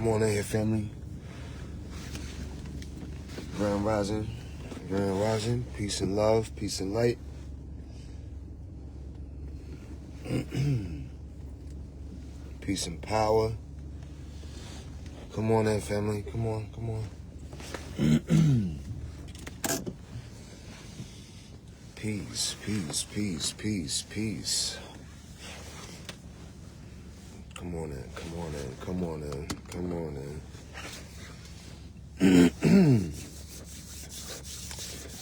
Come on in here, family. Grand Rising, peace and love, peace and light. Peace and power. Come on in, family. Come on. Peace. Come on in.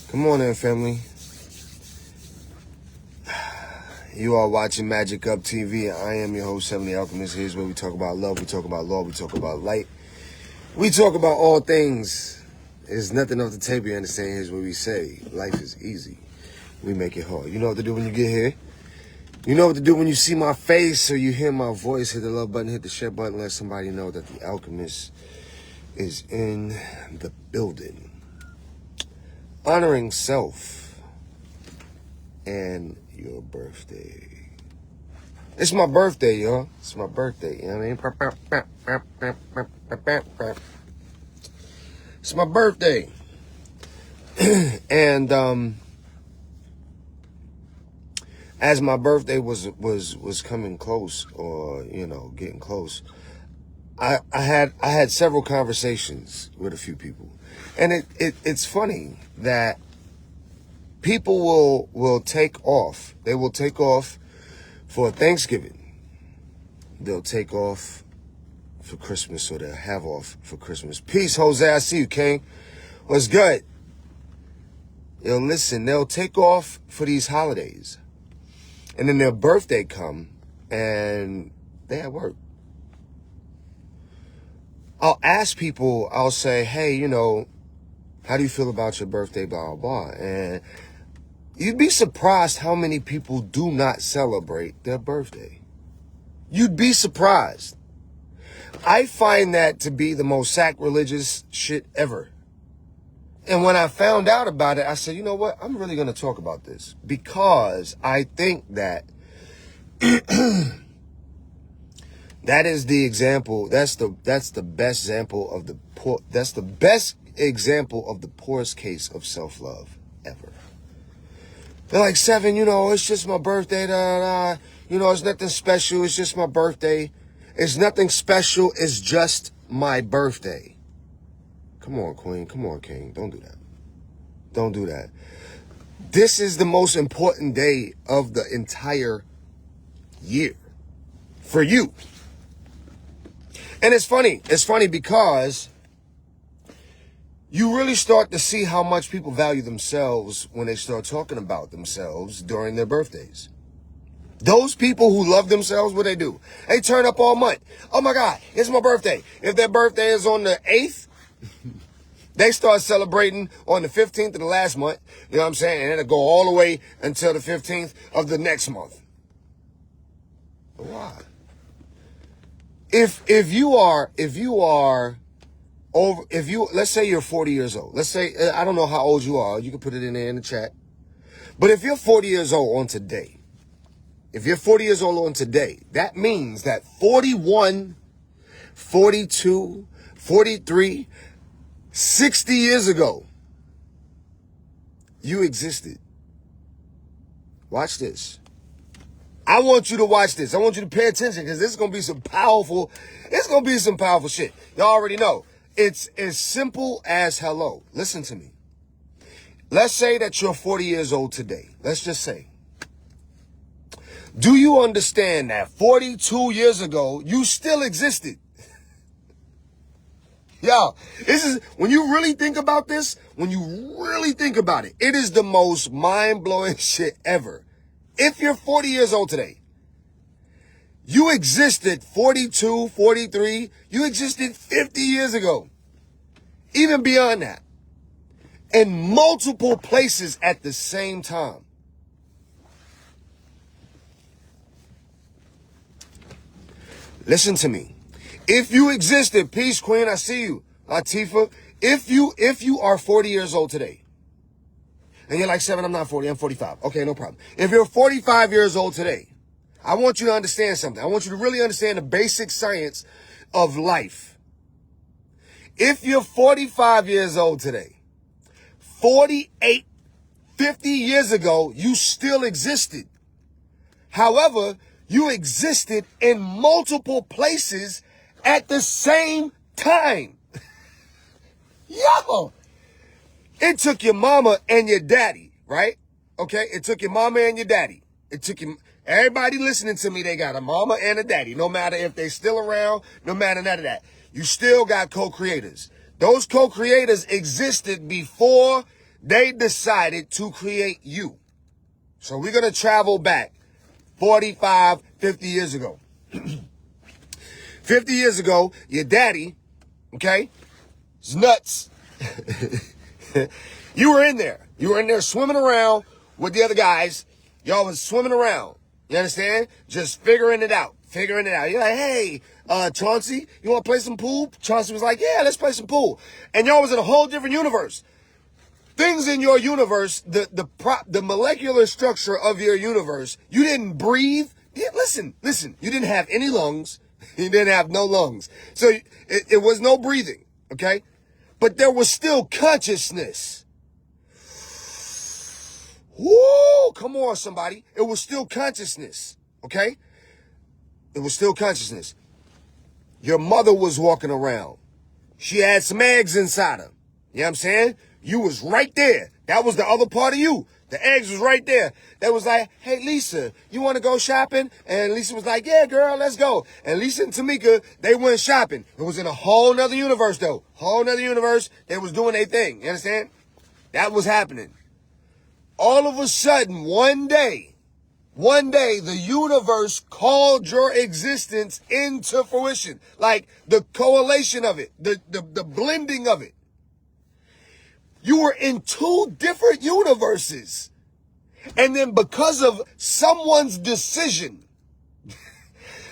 Come on in, family. You are watching Magick Up TV. I am your host, Seven The Alchemist. Here's where we talk about love, we talk about law, we talk about light. We talk about all things. There's nothing off the table, you understand? Here's what we say. Life is easy. We make it hard. You know what to do when you get here. You know what to do when you see my face or you hear my voice. Hit the love button, hit the share button. Let somebody know that the alchemist is in the building. Honoring self and your birthday. It's my birthday, y'all. It's my birthday. You know what I mean? It's my birthday. And as my birthday was coming close, or getting close, I had several conversations with a few people, and it's funny that people will take off. They will take off for Thanksgiving. They'll take off for Christmas, or they'll have off for Christmas. Peace, Jose. I see you, King. What's good? Yo, listen. They'll take off for these holidays. And then their birthday come, and they at work. I'll ask people, I'll say, hey, how do you feel about your birthday, blah, blah, blah. And you'd be surprised how many people do not celebrate their birthday. You'd be surprised. I find that to be the most sacrilegious shit ever. And when I found out about it, I said, you know what? I'm really going to talk about this, because I think that that is the example. That's the best example of the poor. That's the best example of the poorest case of self-love ever. They're like, Seven, it's just my birthday. It's nothing special. It's just my birthday. It's nothing special. It's just my birthday. Come on, Queen. Come on, King. Don't do that. Don't do that. This is the most important day of the entire year for you. And it's funny. It's funny because you really start to see how much people value themselves when they start talking about themselves during their birthdays. Those people who love themselves, what they do? They turn up all month. Oh my God, it's my birthday. If their birthday is on the 8th, they start celebrating on the 15th of the last month. You know what I'm saying? And it'll go all the way until the 15th of the next month. Why? If you let's say you're 40 years old. Let's say, I don't know how old you are. You can put it in there in the chat. But if you're 40 years old on today, that means that 41, 42, 43, 60 years ago, you existed. Watch this. I want you to watch this. I want you to pay attention, because this is going to be some powerful shit. Y'all already know. It's as simple as hello. Listen to me. Let's say that you're 40 years old today. Let's just say. Do you understand that 42 years ago, you still existed? Yo, this is, when you really think about this, it is the most mind-blowing shit ever. If you're 40 years old today, you existed 42, 43, you existed 50 years ago. Even beyond that. In multiple places at the same time. Listen to me. If you existed, peace, Queen, I see you, Latifa. If you are 40 years old today, and you're like, Seven, I'm not 40, I'm 45. Okay, no problem. If you're 45 years old today, I want you to understand something. I want you to really understand the basic science of life. If you're 45 years old today, 48, 50 years ago, you still existed. However, you existed in multiple places at the same time. Yo! It took your mama and your daddy, right? Okay? It took your mama and your daddy. It took you, everybody listening to me, they got a mama and a daddy. No matter if they still around, no matter none of that. You still got co-creators. Those co-creators existed before they decided to create you. So we're going to travel back 45, 50 years ago. 50 years ago, your daddy, okay, is nuts. You were in there. You were in there swimming around with the other guys. Y'all was swimming around. You understand? Just figuring it out. Figuring it out. You're like, hey, Chauncey, you want to play some pool? Chauncey was like, yeah, let's play some pool. And y'all was in a whole different universe. Things in your universe, the molecular structure of your universe, you didn't breathe. Yeah, listen. You didn't have any lungs. You didn't have no lungs. So it was no breathing, okay? But there was still consciousness. Woo! Come on, somebody. It was still consciousness, okay? It was still consciousness. Your mother was walking around. She had some eggs inside her. You know what I'm saying? You was right there. That was the other part of you. The eggs was right there. That was like, hey, Lisa, you want to go shopping? And Lisa was like, yeah, girl, let's go. And Lisa and Tamika, they went shopping. It was in a whole nother universe, though. Whole nother universe. They was doing their thing. You understand? That was happening. All of a sudden, one day, the universe called your existence into fruition. Like the correlation of it, the blending of it. You were in two different universes. And then because of someone's decision,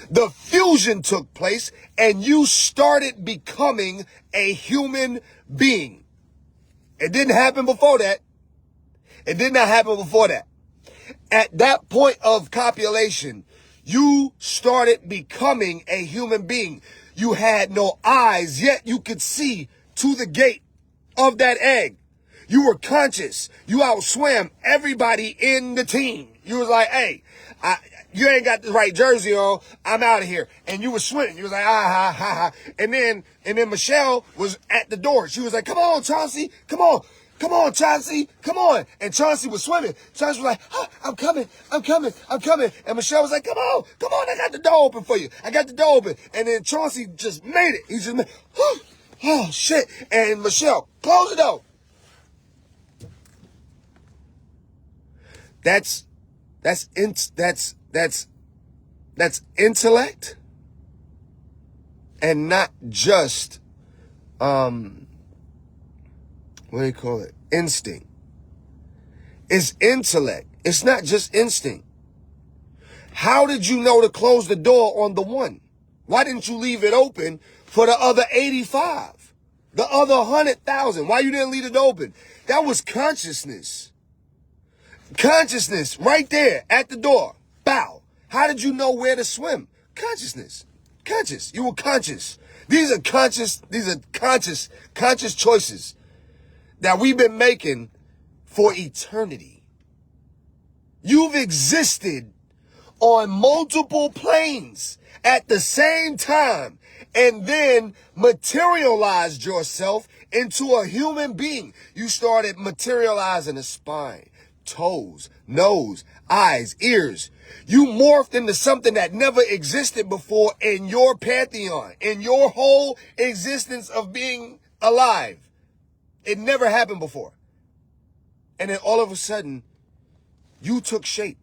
the fusion took place and you started becoming a human being. It didn't happen before that. It did not happen before that. At that point of copulation, you started becoming a human being. You had no eyes, yet you could see to the gate of that egg. You were conscious. You outswam everybody in the team. You was like, hey, you ain't got the right jersey on. I'm out of here. And you were swimming. You was like, ha, ha. And then Michelle was at the door. She was like, come on, Chauncey. Come on. Come on, Chauncey. Come on. And Chauncey was swimming. Chauncey was like, I'm coming. And Michelle was like, come on. I got the door open for you. I got the door open. And then Chauncey just made it. He just made, oh, shit. And Michelle, close the door. That's intellect and not just, what do you call it? Instinct. It's intellect. It's not just instinct. How did you know to close the door on the one? Why didn't you leave it open for the other 85? The other 100,000? Why you didn't leave it open? That was consciousness. Consciousness right there at the door. Bow. How did you know where to swim? Consciousness. Conscious. You were conscious. These are conscious choices that we've been making for eternity. You've existed on multiple planes at the same time and then materialized yourself into a human being. You started materializing a spine, toes, nose, eyes, ears. You morphed into something that never existed before in your pantheon, in your whole existence of being alive. It never happened before. And then all of a sudden, you took shape.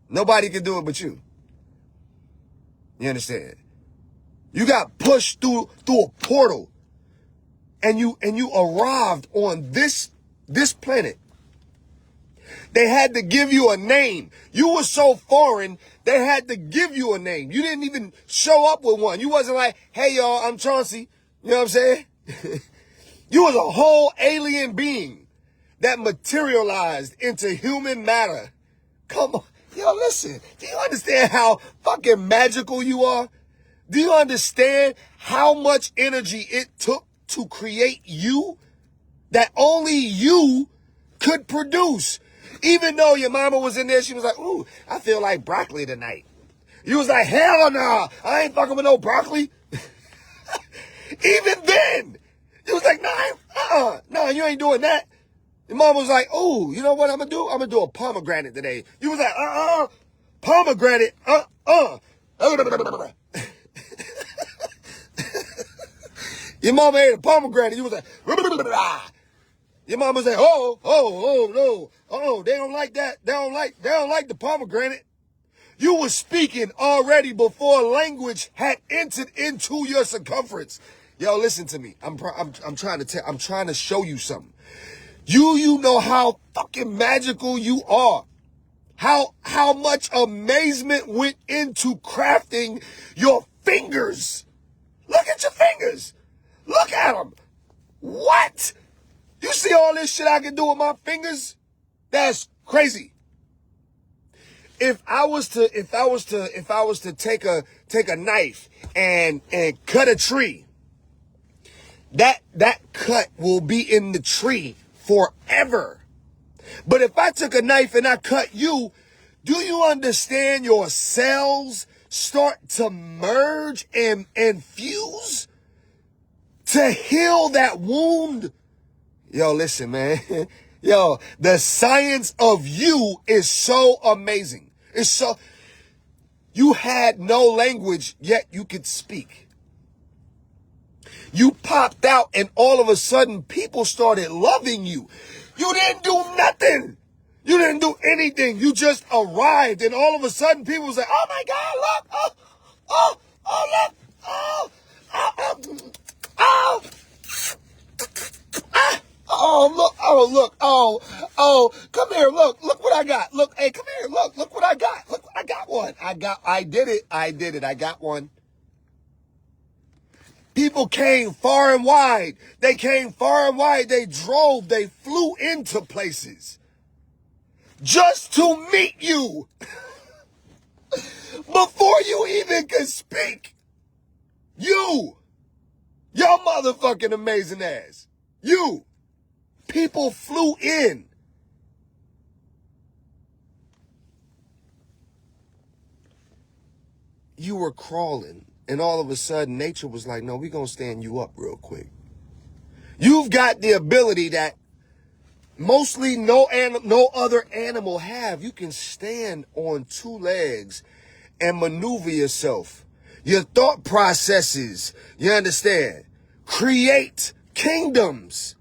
Nobody can do it but you. You understand? You got pushed through a portal. And you arrived on this planet. They had to give you a name. You were so foreign, they had to give you a name. You didn't even show up with one. You wasn't like, hey, y'all, I'm Chauncey. You know what I'm saying? You was a whole alien being that materialized into human matter. Come on. Yo, listen. Do you understand how fucking magical you are? Do you understand how much energy it took to create you that only you could produce? Even though your mama was in there, she was like, ooh, I feel like broccoli tonight. You was like, hell no, I ain't fucking with no broccoli. Even then, you was like, no, you ain't doing that. Your mama was like, ooh, you know what I'm gonna do? I'm gonna do a pomegranate today. You was like, pomegranate, Your mama ate a pomegranate. You was like, your mama said, no, they don't like that. They don't like the pomegranate. You were speaking already before language had entered into your circumference. Yo, listen to me. I'm trying to show you something. You know how fucking magical you are. How much amazement went into crafting your fingers. Look at your fingers. Look at them. What? You see all this shit I can do with my fingers? That's crazy. If I was to take a knife and cut a tree, that cut will be in the tree forever. But if I took a knife and I cut you, do you understand your cells start to merge and fuse to heal that wound? Yo, listen, man. Yo, the science of you is so amazing. It's so, you had no language, yet you could speak. You popped out and all of a sudden people started loving you. You didn't do nothing. You didn't do anything. You just arrived and all of a sudden people was like, oh my God, look, look, come here, look what I got. Look, hey, come here, look what I got. Look, I got one. I did it, I got one. People came far and wide. They came far and wide. They drove, they flew into places just to meet you before you even could speak. Your motherfucking amazing ass. People flew in. You were crawling, and all of a sudden, nature was like, no, we're going to stand you up real quick. You've got the ability that mostly no other animal have. You can stand on two legs and maneuver yourself. Your thought processes, you understand, create kingdoms.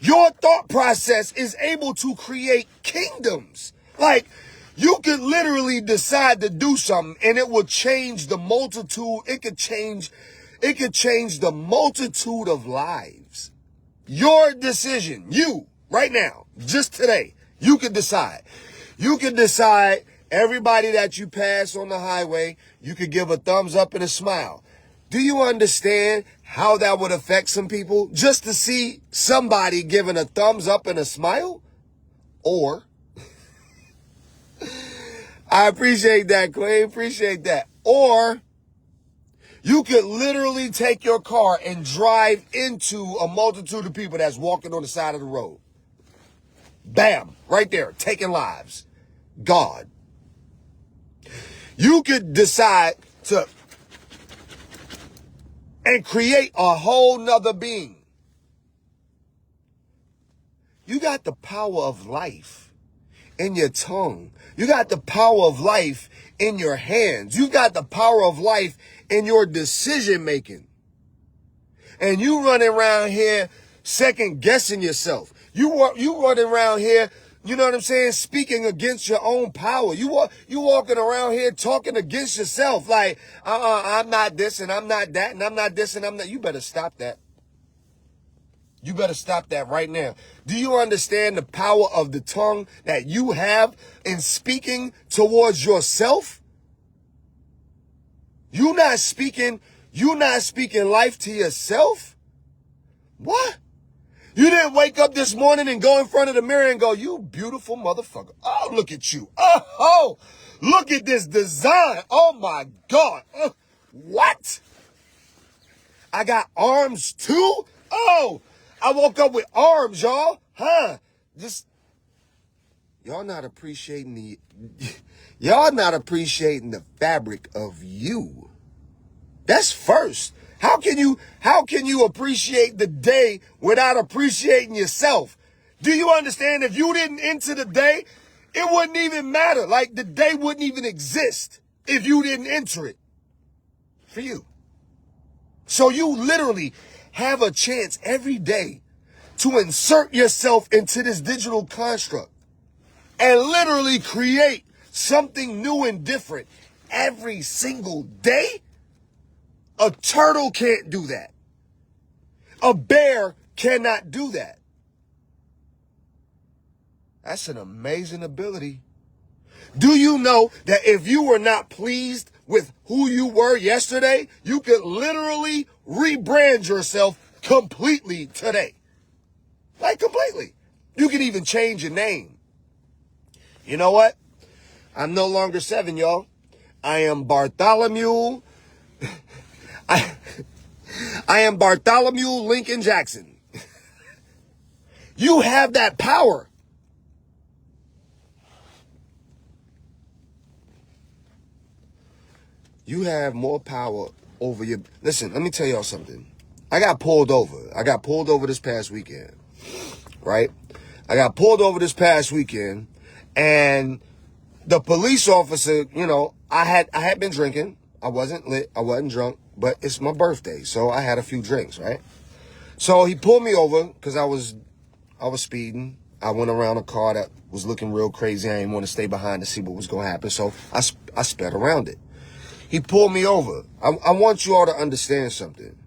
Your thought process is able to create kingdoms. Like, you could literally decide to do something and it will change the multitude. It could change the multitude of lives. Your decision, you, right now, just today, you could decide. You could decide everybody that you pass on the highway, you could give a thumbs up and a smile. Do you understand how that would affect some people? Just to see somebody giving a thumbs up and a smile? Or, I appreciate that, Clay, appreciate that. Or, you could literally take your car and drive into a multitude of people that's walking on the side of the road. Bam, right there, taking lives. God. You could decide to and create a whole nother being. You got the power of life in your tongue. You got the power of life in your hands. You got the power of life in your decision making. And you running around here second guessing yourself. You running around here, you know what I'm saying, speaking against your own power. You walking around here talking against yourself like, I'm not this and I'm not that and I'm not this and I'm not. You better stop that. You better stop that right now. Do you understand the power of the tongue that you have in speaking towards yourself? You're not speaking life to yourself? What? You didn't wake up this morning and go in front of the mirror and go, you beautiful motherfucker. Oh, look at you. Oh, look at this design. Oh, my God. What? I got arms too? Oh, I woke up with arms, y'all. Huh? Just, y'all not appreciating the fabric of you. That's first. How can you appreciate the day without appreciating yourself? Do you understand? If you didn't enter the day, it wouldn't even matter. Like, the day wouldn't even exist if you didn't enter it for you. So you literally have a chance every day to insert yourself into this digital construct and literally create something new and different every single day. A turtle can't do that. A bear cannot do that. That's an amazing ability. Do you know that if you were not pleased with who you were yesterday, you could literally rebrand yourself completely today? Like, completely. You could even change your name. You know what? I'm no longer Seven, y'all. I am Bartholomew. I am Bartholomew Lincoln Jackson. You have that power. You have more power over your... Listen, let me tell y'all something. I got pulled over. This past weekend, right? I got pulled over this past weekend, and the police officer, you know, I had been drinking. I wasn't lit. I wasn't drunk, but it's my birthday, so I had a few drinks, right? So he pulled me over because I was speeding. I went around a car that was looking real crazy. I didn't want to stay behind to see what was going to happen, so I sped around it. He pulled me over. I want you all to understand something.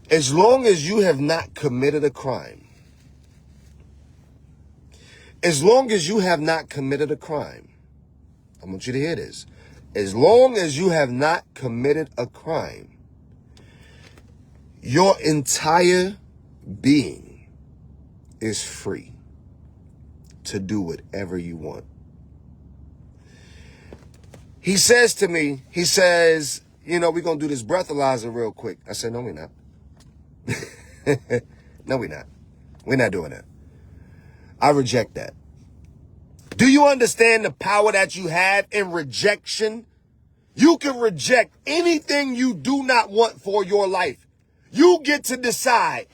As long as you have not committed a crime, I want you to hear this. As long as you have not committed a crime, your entire being is free to do whatever you want. He says to me, you know, we're going to do this breathalyzer real quick. I said, no, we're not. No, we're not. We're not doing that. I reject that. Do you understand the power that you have in rejection? You can reject anything you do not want for your life. You get to decide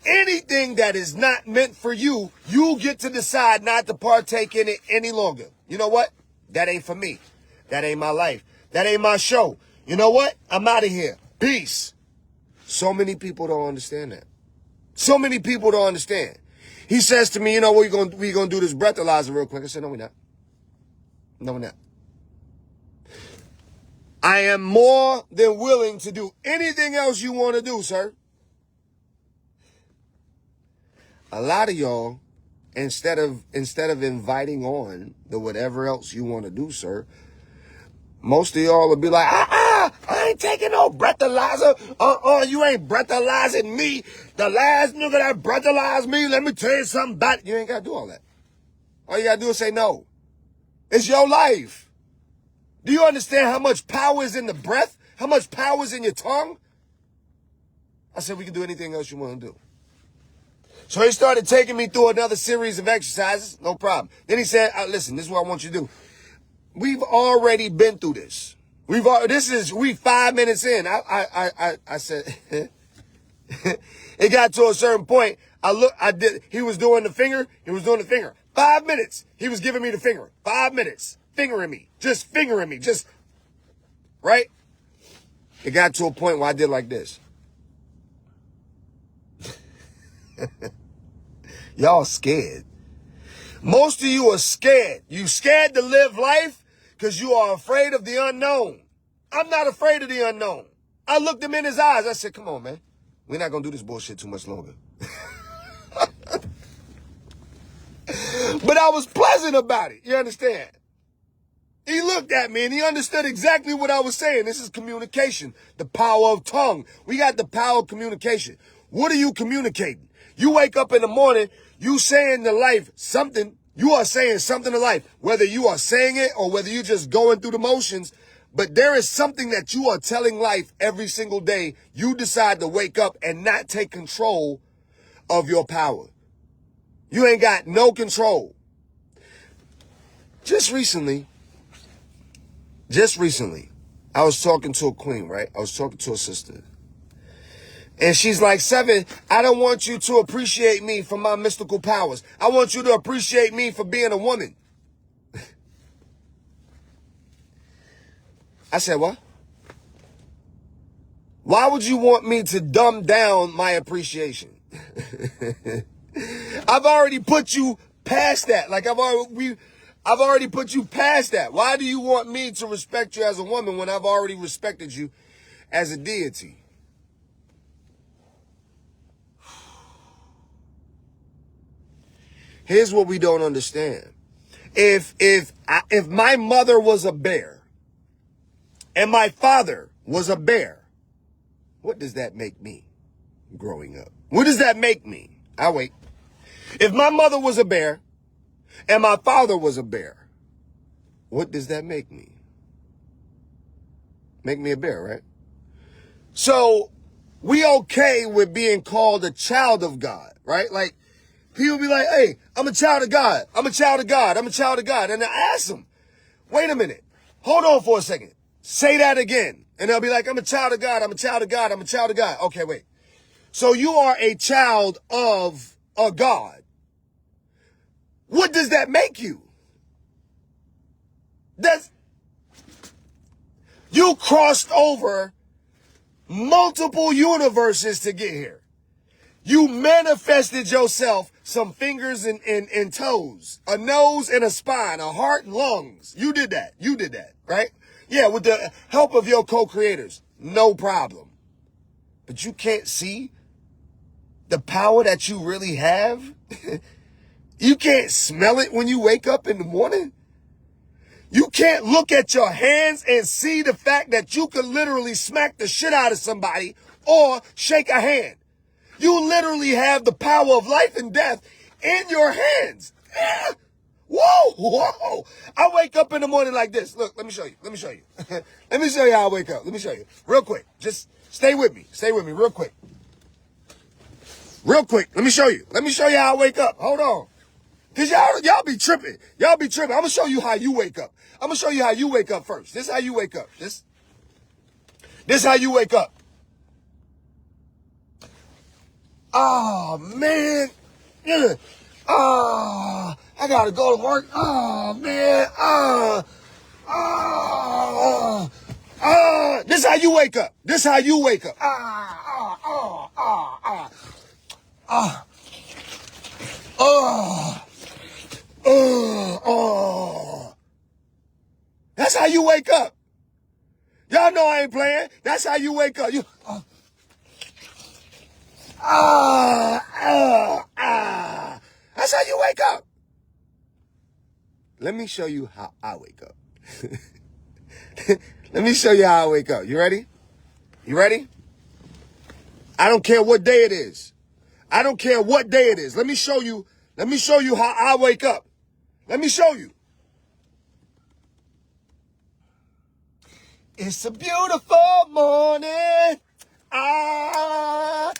anything that is not meant for you. You get to decide not to partake in it any longer. You know what? That ain't for me. That ain't my life. That ain't my show. You know what? I'm out of here. Peace. So many people don't understand that. So many people don't understand. He says to me, you know, we're going to do this breathalyzer real quick. I said, no, we're not. No, we're not. I am more than willing to do anything else you want to do, sir. A lot of y'all, instead of inviting on the whatever else you want to do, sir, most of y'all will be like, I ain't taking no breathalyzer. You ain't breathalyzing me. The last nigga that breathalyzed me, let me tell you something about it. You ain't got to do all that. All you got to do is say no. It's your life. Do you understand how much power is in the breath? How much power is in your tongue? I said, we can do anything else you want to do. So he started taking me through another series of exercises. No problem. Then he said, listen, this is what I want you to do. We've already been through this. We 5 minutes in. I said, it got to a certain point. He was doing the finger. 5 minutes. He was giving me the finger. 5 minutes. Fingering me. Just fingering me. Just, right? It got to a point where I did like this. Y'all scared. Most of you are scared. You scared to live life because you are afraid of the unknown. I'm not afraid of the unknown. I looked him in his eyes. I said, come on, man. We're not going to do this bullshit too much longer. But I was pleasant about it. You understand? He looked at me and he understood exactly what I was saying. This is communication. The power of tongue. We got the power of communication. What are you communicating? You wake up in the morning, you saying to life something. You are saying something to life. Whether you are saying it or whether you're just going through the motions, But there is something that you are telling life every single day. You decide to wake up and not take control of your power. You ain't got no control. Just recently, I was talking to a queen, right? I was talking to a sister. And she's like, Seven, I don't want you to appreciate me for my mystical powers. I want you to appreciate me for being a woman. I said, what? Why would you want me to dumb down my appreciation? I've already put you past that. Like I've already put you past that. Why do you want me to respect you as a woman when I've already respected you as a deity? Here's what we don't understand. If my mother was a bear and my father was a bear, what does that make me growing up? What does that make me? I'll wait. If my mother was a bear and my father was a bear, what does that make me? Make me a bear, right? So we okay with being called a child of God, right? Like people be like, hey, I'm a child of God. I'm a child of God. I'm a child of God. And I ask them, wait a minute. Hold on for a second. Say that again. And they'll be like, I'm a child of God. I'm a child of God. I'm a child of God. Okay, wait. So you are a child of a God. What does that make you? You crossed over multiple universes to get here. You manifested yourself some fingers and toes, a nose and a spine, a heart and lungs. You did that. You did that, right? Yeah, with the help of your co-creators. No problem. But you can't see the power that you really have? You can't smell it when you wake up in the morning? You can't look at your hands and see the fact that you could literally smack the shit out of somebody or shake a hand. You literally have the power of life and death in your hands. Whoa, whoa. I wake up in the morning like this. Look, let me show you. Let me show you. Let me show you how I wake up. Let me show you. Real quick. Just stay with me. Stay with me real quick. Real quick. Let me show you. Let me show you how I wake up. Hold on. Because y'all be tripping. Y'all be tripping. I'm going to show you how you wake up. I'm going to show you how you wake up first. This is how you wake up. This is how you wake up. Oh, man. Yeah. Oh, I got to go to work. Oh, man. This is how you wake up. This is how you wake up. That's how you wake up. Y'all know I ain't playing. That's how you wake up. That's how you wake up. Let me show you how I wake up. Let me show you how I wake up. You ready? You ready? I don't care what day it is. I don't care what day it is. Let me show you. Let me show you how I wake up. Let me show you. It's a beautiful morning. Oh,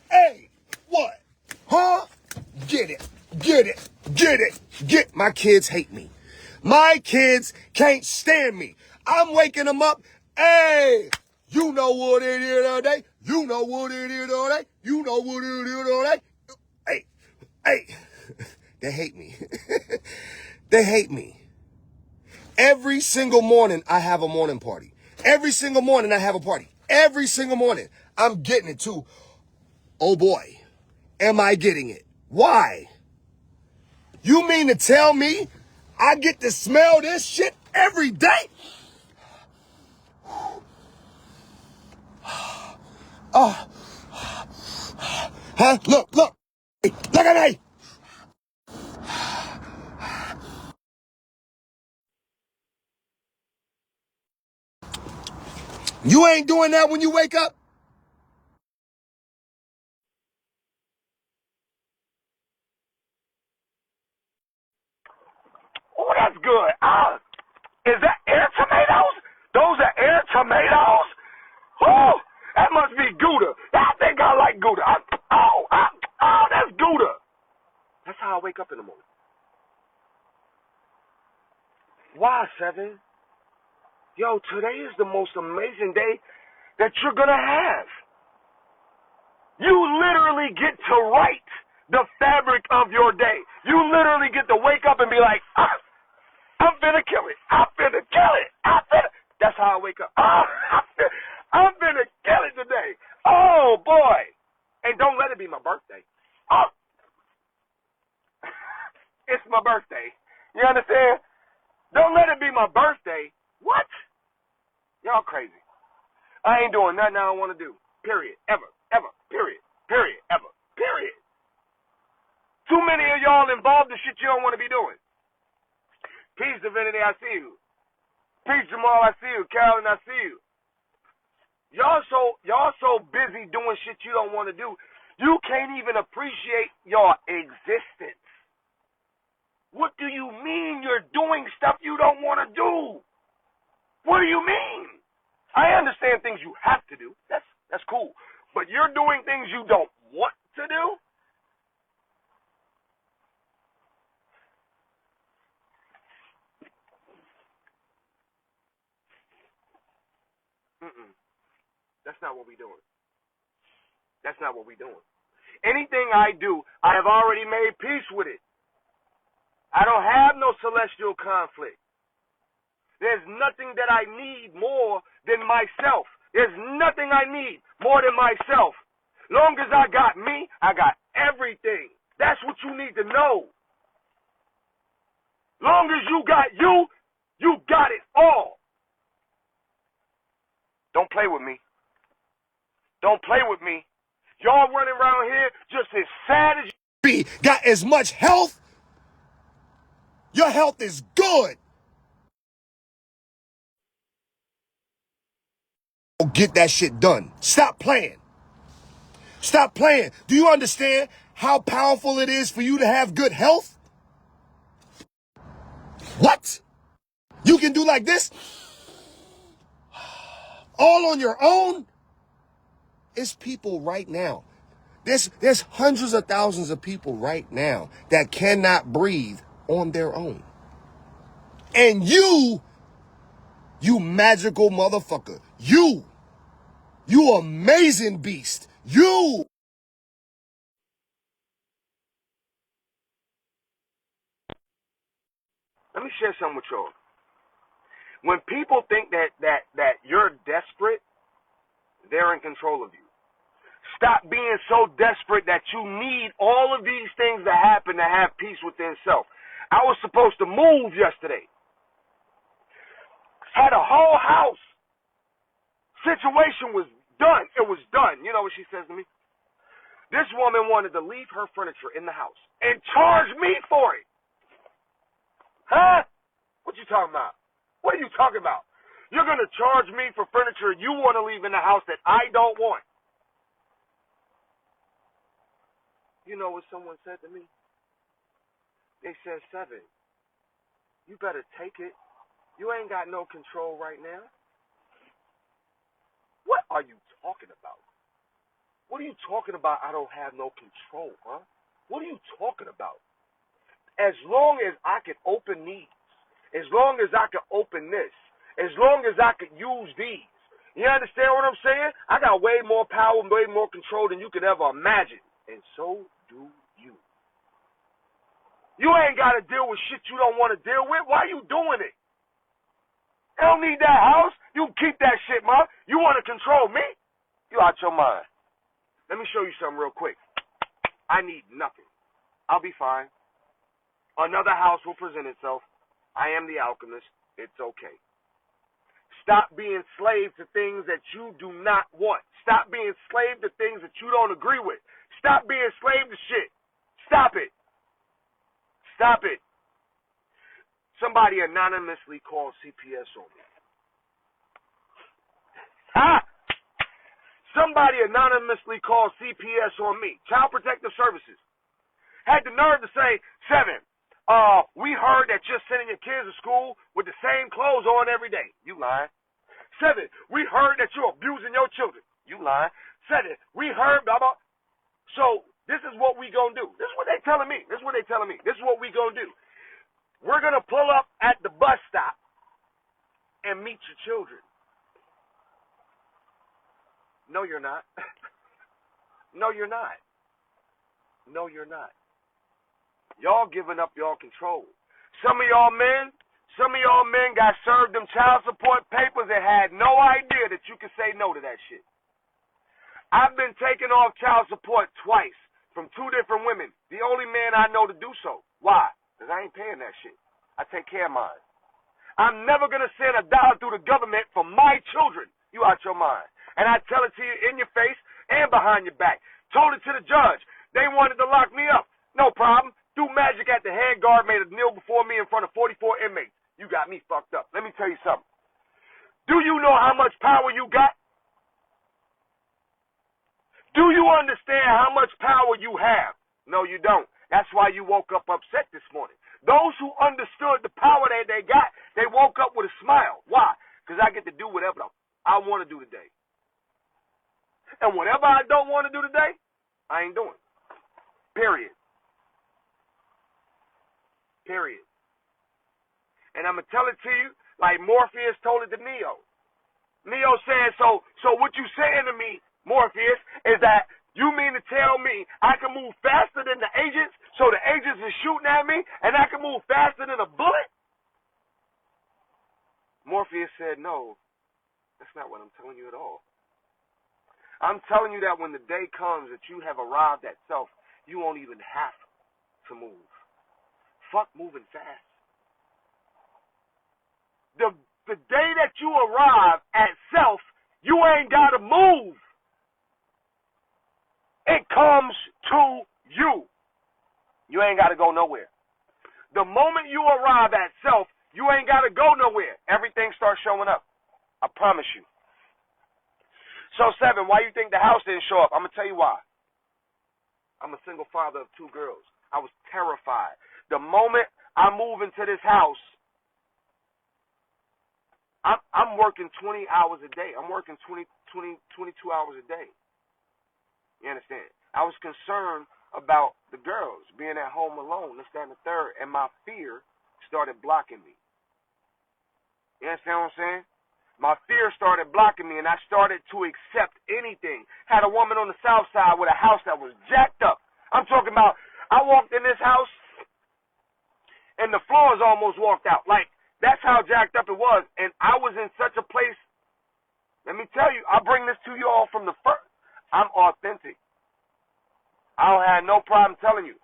hey, what? Huh? Get it, get it, get it, get. My kids hate me. My kids can't stand me. I'm waking them up. Hey, you know what it is today. You know what it is today. You know what it is today. Hey, hey. They hate me. They hate me. Every single morning, I have a morning party. Every single morning, I have a party. Every single morning, I'm getting it too. Oh boy, am I getting it? Why? You mean to tell me I get to smell this shit every day? Huh? Look, look. Hey, look at me. You ain't doing that when you wake up? Oh, that's good. Is that air tomatoes? tomatoes? Oh, that must be Gouda. I think I like Gouda. Oh, that's Gouda. That's how I wake up in the morning. Why, Seven? Yo, today is the most amazing day that you're going to have. You literally get to write the fabric of your day. You literally get to wake up and be like, I'm finna kill it. I'm finna kill it. That's how I wake up. I'm finna kill it today. Oh, boy. And don't let it be my birthday. Oh. It's my birthday. You understand? Don't let it be my birthday. What? Y'all crazy. I ain't doing nothing I don't want to do. Period. Ever. Period. Ever. Period. Too many of y'all involved in shit you don't want to be doing. Peace, Divinity, I see you. Peace, Jamal, I see you. Carolyn, I see you. Y'all so busy doing shit you don't want to do, you can't even appreciate your existence. What do you mean you're doing stuff you don't want to do? What do you mean? I understand things you have to do. That's cool. But you're doing things you don't want to do? That's not what we're doing. That's not what we're doing. Anything I do, I have already made peace with it. I don't have no celestial conflict. There's nothing that I need more than myself. There's nothing I need more than myself. Long as I got me, I got everything. That's what you need to know. Long as you got you got it all. Don't play with me. Don't play with me. Y'all running around here just as sad as you got as much health. Your health is good. Get that shit done. Stop playing. Stop playing. Do you understand how powerful it is for you to have good health? What? You can do like this? All on your own? It's people right now. There's hundreds of thousands of people right now that cannot breathe on their own. And you magical motherfucker. You amazing beast. You. Let me share something with y'all. When people think that you're desperate, they're in control of you. Stop being so desperate that you need all of these things to happen to have peace within self. I was supposed to move yesterday. Had a whole house. Situation was done. It was done. You know what she says to me? This woman wanted to leave her furniture in the house and charge me for it. Huh? What you talking about? What are you talking about? You're going to charge me for furniture you want to leave in the house that I don't want. You know what someone said to me? They said, Seven, you better take it. You ain't got no control right now. What are you talking about? What are you talking about? I don't have no control, huh? What are you talking about? As long as I can open these, as long as I can open this, as long as I can use these, you understand what I'm saying? I got way more power, way more control than you could ever imagine. And so do you. You ain't got to deal with shit you don't want to deal with. Why are you doing it? I don't need that house. You keep that shit, ma. You want to control me? You out your mind. Let me show you something real quick. I need nothing. I'll be fine. Another house will present itself. I am the alchemist. It's okay. Stop being slave to things that you do not want. Stop being slave to things that you don't agree with. Stop being slave to shit. Stop it. Stop it. Somebody anonymously called CPS on me. Ha! Somebody anonymously called CPS on me. Child Protective Services. Had the nerve to say, Seven, we heard that you're sending your kids to school with the same clothes on every day. You lying. 7, we heard that you're abusing your children. You lying. 7, we heard, blah, blah. So this is what we gonna do. This is what they telling me. This is what they telling me. This is what we gonna do. We're gonna pull up at the bus stop and meet your children. No, you're not. No, you're not. No, you're not. Y'all giving up y'all control. Some of y'all men got served them child support papers and had no idea that you could say no to that shit. I've been taken off child support twice from 2 different women. The only man I know to do so. Why? Because I ain't paying that shit. I take care of mine. I'm never going to send $1 through the government for my children. You out your mind. And I tell it to you in your face and behind your back. Told it to the judge. They wanted to lock me up. No problem. Threw Magic at the head guard, made a kneel before me in front of 44 inmates. You got me fucked up. Let me tell you something. Do you know how much power you got? Do you understand how much power you have? No, you don't. That's why you woke up upset this morning. Those who understood the power that they got, they woke up with a smile. Why? Because I get to do whatever I want to do today. And whatever I don't want to do today, I ain't doing. Period. Period. And I'm going to tell it to you like Morpheus told it to Neo. Neo said, so what you saying to me, Morpheus, is that you mean to tell me I can move faster than the agents, so the agents are shooting at me, and I can move faster than a bullet? Morpheus said, no, that's not what I'm telling you at all. I'm telling you that when the day comes that you have arrived at self, you won't even have to move. Fuck moving fast. The day that you arrive at self, you ain't got to move. It comes to you. You ain't got to go nowhere. The moment you arrive at self, you ain't got to go nowhere. Everything starts showing up. I promise you. So, 7, why you think the house didn't show up? I'm going to tell you why. I'm a single father of 2 girls. I was terrified. The moment I move into this house, I'm working 20 hours a day. I'm working 22 hours a day. You understand? I was concerned about the girls being at home alone, this, that, and the third, and my fear started blocking me. You understand what I'm saying? My fear started blocking me, and I started to accept anything. Had a woman on the south side with a house that was jacked up. I'm talking about, I walked in this house, and the floors almost walked out. Like, that's how jacked up it was. And I was in such a place, let me tell you, I bring this to you all from the first. I'm authentic. I don't have no problem telling you.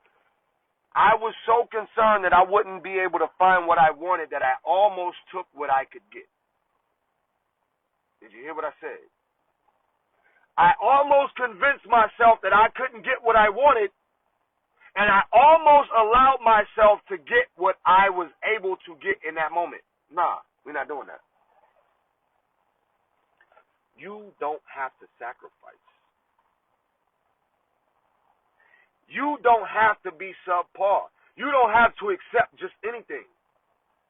I was so concerned that I wouldn't be able to find what I wanted that I almost took what I could get. Did you hear what I said? I almost convinced myself that I couldn't get what I wanted, and I almost allowed myself to get what I was able to get in that moment. Nah, we're not doing that. You don't have to sacrifice. You don't have to be subpar. You don't have to accept just anything.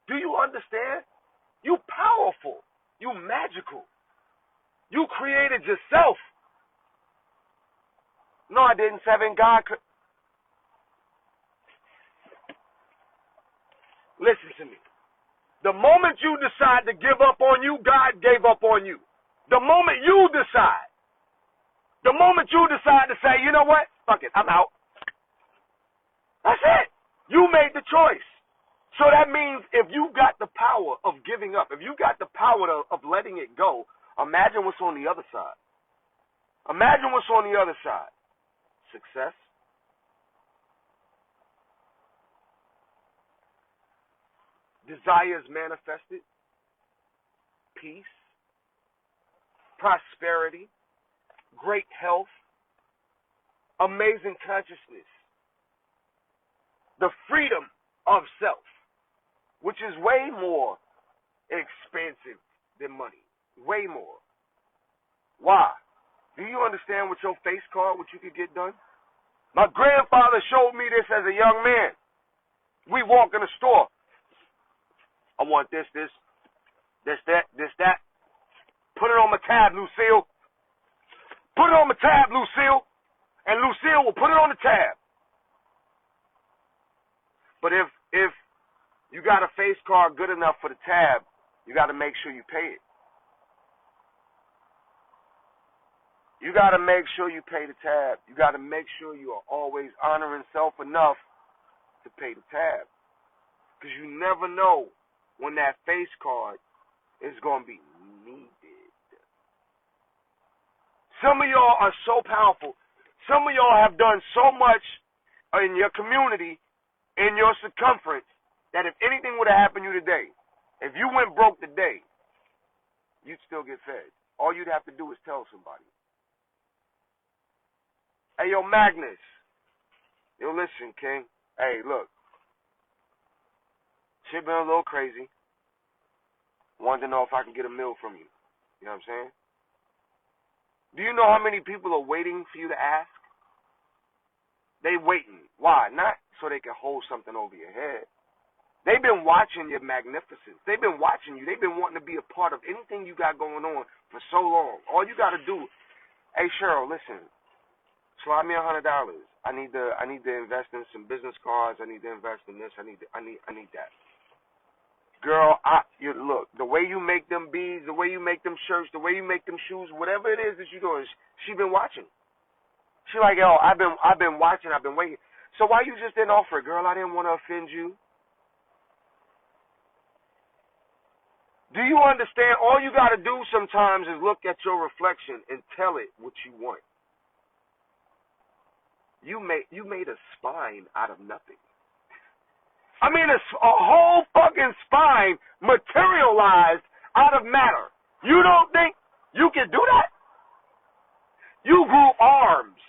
Do you understand? You powerful. You magical. You created yourself. No, I didn't, 7. God could. Listen to me. The moment you decide to give up on you, God gave up on you. The moment you decide to say, you know what? Fuck it, I'm out. That's it. You made the choice. So that means if you got the power of giving up, if you got the power of letting it go, imagine what's on the other side. Imagine what's on the other side. Success. Desires manifested. Peace. Prosperity. Great health. Amazing consciousness. The freedom of self, which is way more expensive than money. Way more. Why? Do you understand with your face card what you could get done? My grandfather showed me this as a young man. We walk in the store. I want this, that. Put it on my tab, Lucille. Put it on my tab, Lucille. And Lucille will put it on the tab. But if you got a face card good enough for the tab, you got to make sure you pay it. You got to make sure you pay the tab. You got to make sure you are always honoring self enough to pay the tab. Because you never know when that face card is going to be needed. Some of y'all are so powerful. Some of y'all have done so much in your community, in your circumference, that if anything would have happened to you today, if you went broke today, you'd still get fed. All you'd have to do is tell somebody. Hey, yo, Magnus. Yo, listen, King. Hey, look. Shit been a little crazy. Wanted to know if I can get a meal from you. You know what I'm saying? Do you know how many people are waiting for you to ask? They waiting. Why? Not so they can hold something over your head. They've been watching your magnificence. They've been watching you. They've been wanting to be a part of anything you got going on for so long. All you got to do, hey, Cheryl, listen. Slide me $100. I need to invest in some business cards. I need to invest in this. I need that. Girl, look, the way you make them beads, the way you make them shirts, the way you make them shoes, whatever it is that you're doing, she been watching. She like, yo, I've been watching, I've been waiting. So why you just didn't offer it, girl? I didn't want to offend you. Do you understand? All you got to do sometimes is look at your reflection and tell it what you want. You made a spine out of nothing. I mean, a whole fucking spine materialized out of matter. You don't think you can do that? You grew arms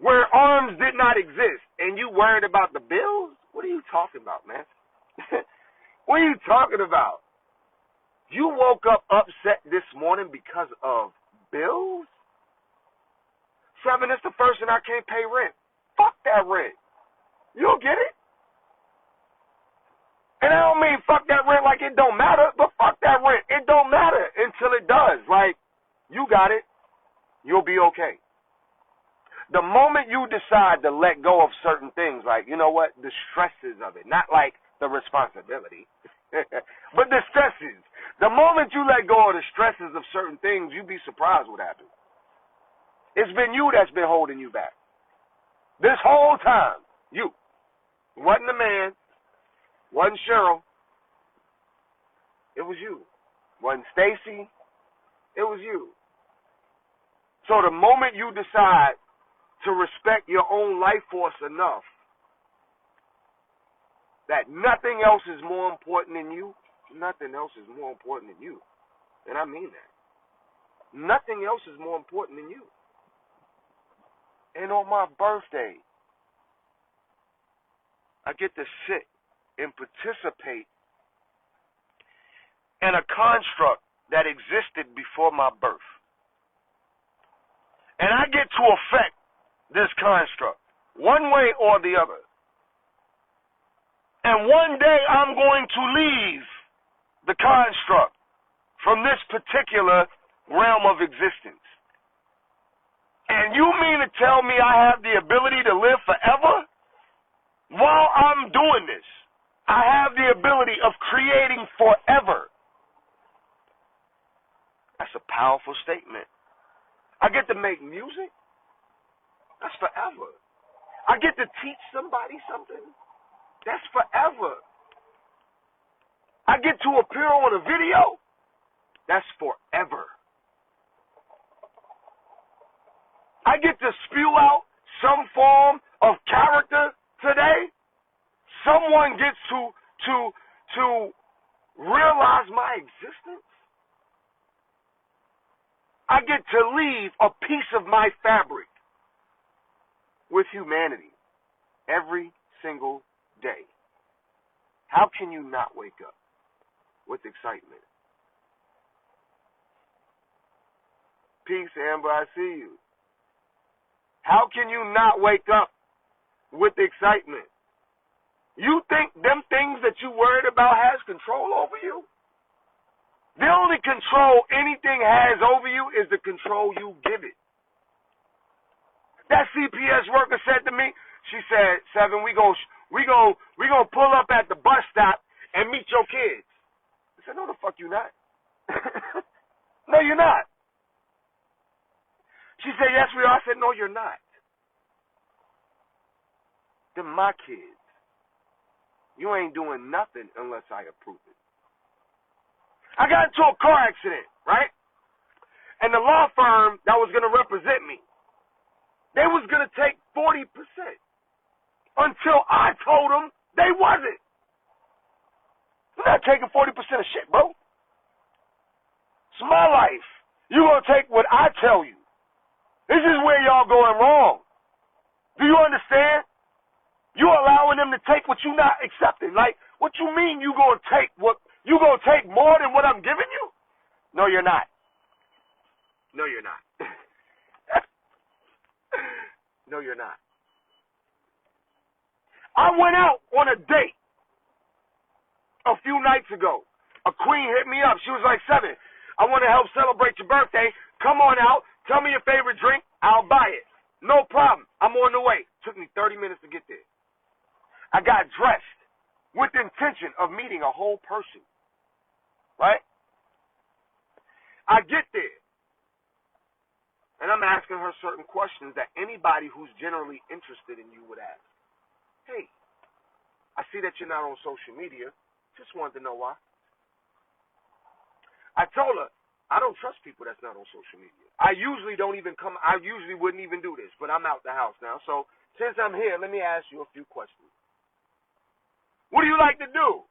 where arms did not exist, and you worried about the bills? What are you talking about, man? What are you talking about? You woke up upset this morning because of bills? Seven, it's the first and I can't pay rent. Fuck that rent. You'll get it. And I don't mean fuck that rent like it don't matter, but fuck that rent. It don't matter until it does. Like, you got it. You'll be okay. The moment you decide to let go of certain things, like, you know what, the stresses of it, not like the responsibility, but the stresses. The moment you let go of the stresses of certain things, you'd be surprised what happens. It's been you that's been holding you back. This whole time, you. It wasn't the man. Wasn't Cheryl. It was you. Wasn't Stacy. It was you. So the moment you decide to respect your own life force enough that nothing else is more important than you, nothing else is more important than you. And I mean that. Nothing else is more important than you. And on my birthday, I get to sit and participate in a construct that existed before my birth. And I get to affect this construct one way or the other. And one day I'm going to leave the construct from this particular realm of existence. And you mean to tell me I have the ability to live forever? While I'm doing this, I have the ability of creating forever. That's a powerful statement. I get to make music. That's forever. I get to teach somebody something. That's forever. I get to appear on a video. That's forever. I get to spew out some form of character today. Someone gets to realize my existence. I get to leave a piece of my fabric with humanity every single day. How can you not wake up with excitement? Peace, Amber, I see you. How can you not wake up with excitement? You think them things that you worried about has control over you? The only control anything has over you is the control you give it. That CPS worker said to me, she said, Seven, we gonna pull up at the bus stop and meet your kids. I said, no, the fuck you not. No, you're not. She said, yes, we are. I said, no, you're not. They're my kids. You ain't doing nothing unless I approve it. I got into a car accident, right? And the law firm that was going to represent me, they was going to take 40% until I told them they wasn't. I'm not taking 40% of shit, bro. It's my life. You going to take what I tell you. This is where y'all going wrong. Do you understand? You allowing them to take what you not accepting. Like, what you mean you going to take what? You going to take more than what I'm giving you? No, you're not. No, you're not. No, you're not. I went out on a date a few nights ago. A queen hit me up. She was like, Seven, I want to help celebrate your birthday. Come on out. Tell me your favorite drink. I'll buy it. No problem. I'm on the way. Took me 30 minutes to get there. I got dressed with the intention of meeting a whole person. Right? I get there. And I'm asking her certain questions that anybody who's generally interested in you would ask. Hey, I see that you're not on social media. Just wanted to know why. I told her, I don't trust people that's not on social media. I usually wouldn't even do this, but I'm out the house now. So since I'm here, let me ask you a few questions. What do you like to do?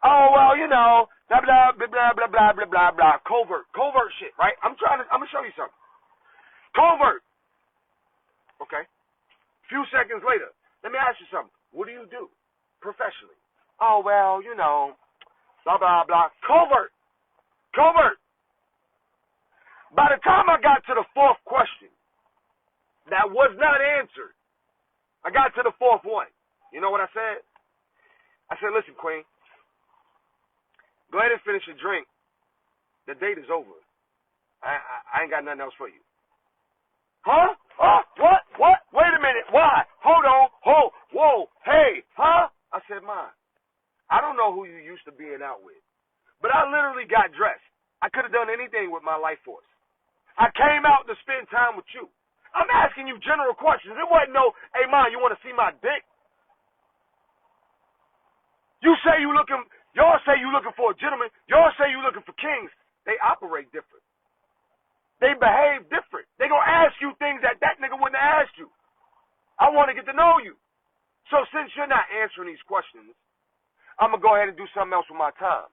Oh, well, you know, blah, blah, blah, blah, blah, blah, blah, blah, blah. Covert shit, right? I'm going to show you something. Covert. Okay. A few seconds later, let me ask you something. What do you do professionally? Oh, well, you know, blah, blah, blah. Covert. By the time I got to the fourth question that was not answered, I got to the fourth one. You know what I said? I said, listen, Queen, go ahead and finish your drink. The date is over. I ain't got nothing else for you. Huh? What? Wait a minute. Why? Hold on. Whoa. Hey. Huh? I said, Ma, I don't know who you used to being out with, but I literally got dressed. I could have done anything with my life force. I came out to spend time with you. I'm asking you general questions. It wasn't no, hey, Ma, you want to see my dick? Y'all say you looking for a gentleman. Y'all say you looking for kings. They operate different. They behave different. They gonna ask you things that nigga wouldn't have asked you. I want to get to know you. So since you're not answering these questions, I'm gonna go ahead and do something else with my time.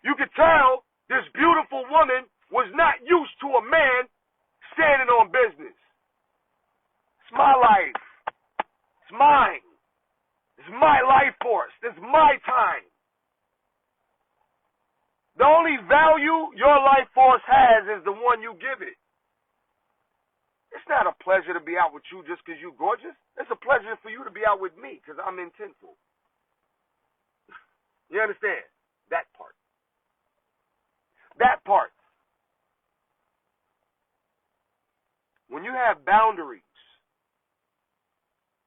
You could tell this beautiful woman was not used to a man standing on business. It's my life. It's mine. It's my life force. It's my time. The only value your life force has is the one you give it. It's not a pleasure to be out with you just because you're gorgeous. It's a pleasure for you to be out with me because I'm intentful. You understand? That part. That part. When you have boundaries,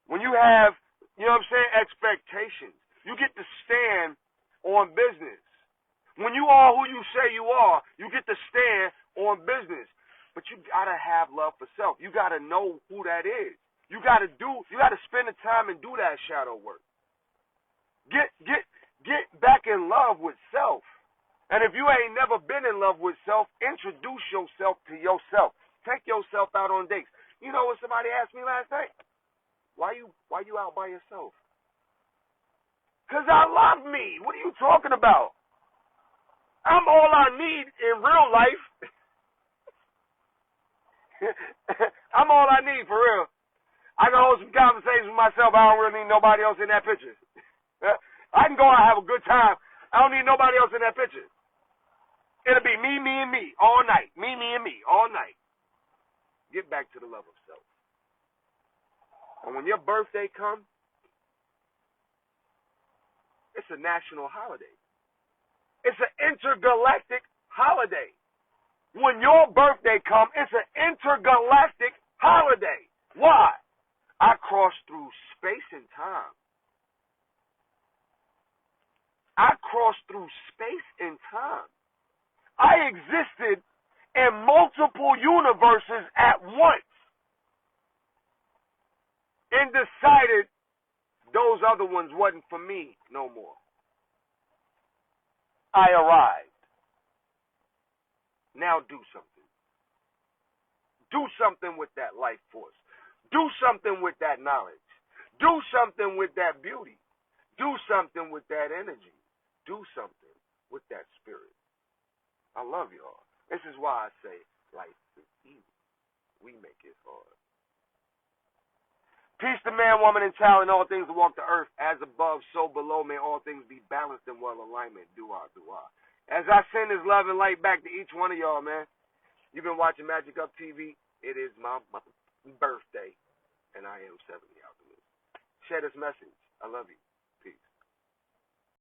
when you have, you know what I'm saying, expectations, you get to stand on business. When you are who you say you are, you get to stand on business. But you gotta have love for self. You gotta know who that is. You gotta spend the time and do that shadow work. Get back in love with self. And if you ain't never been in love with self, introduce yourself to yourself. Take yourself out on dates. You know what somebody asked me last night? Why you out by yourself? 'Cause I love me. What are you talking about? I'm all I need in real life. I'm all I need for real. I can hold some conversations with myself. I don't really need nobody else in that picture. I can go out and have a good time. I don't need nobody else in that picture. It'll be me, me, and me all night. Me, and me all night. Get back to the love of self. And when your birthday comes, it's a national holiday. It's an intergalactic holiday. When your birthday comes, it's an intergalactic holiday. Why? I crossed through space and time. I crossed through space and time. I existed in multiple universes at once and decided those other ones wasn't for me no more. I arrived. Now do something. Do something with that life force. Do something with that knowledge. Do something with that beauty. Do something with that energy. Do something with that spirit. I love y'all. This is why I say life is easy. We make it hard. Peace to man, woman, and child, and all things that walk the earth. As above, so below. May all things be balanced and well alignment. Dua, dua. As I send this love and light back to each one of y'all, man. You've been watching Magick Up TV. It is my birthday, and I am Seven The Alchemist. Share this message. I love you.